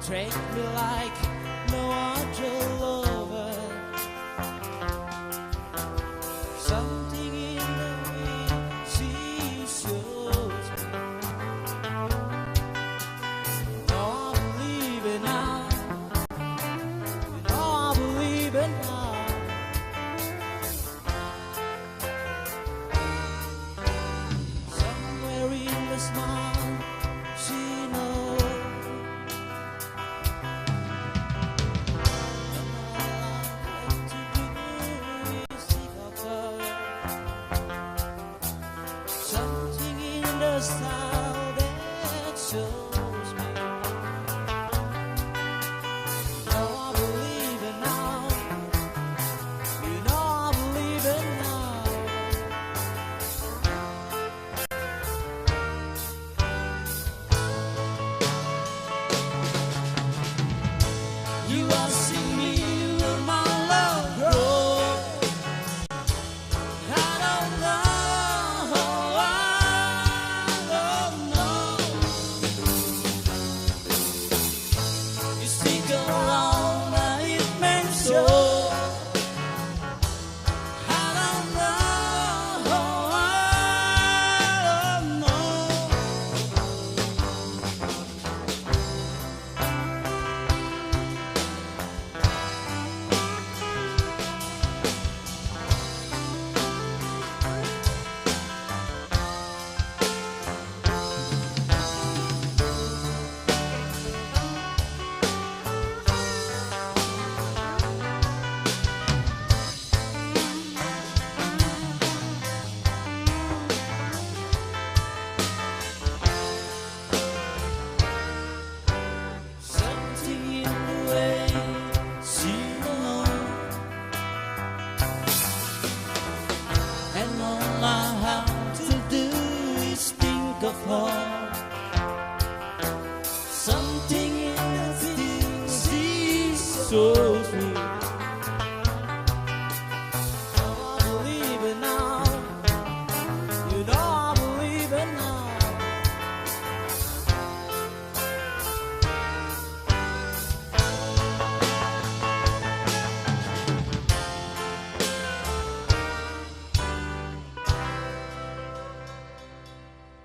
treat me like no other lover. Something in the way she shows me. Now I believe it now. Now I believe it now. Somewhere in the smile she knows. Something in the style that shows me. Now I believe it now. You know I believe it now. You asking me will my love grow. I don't know, I don't know. You stick around and it means so. I don't know, I don't know. Something in the way she knows, and all I have to do is think of her. Something in the things she shows.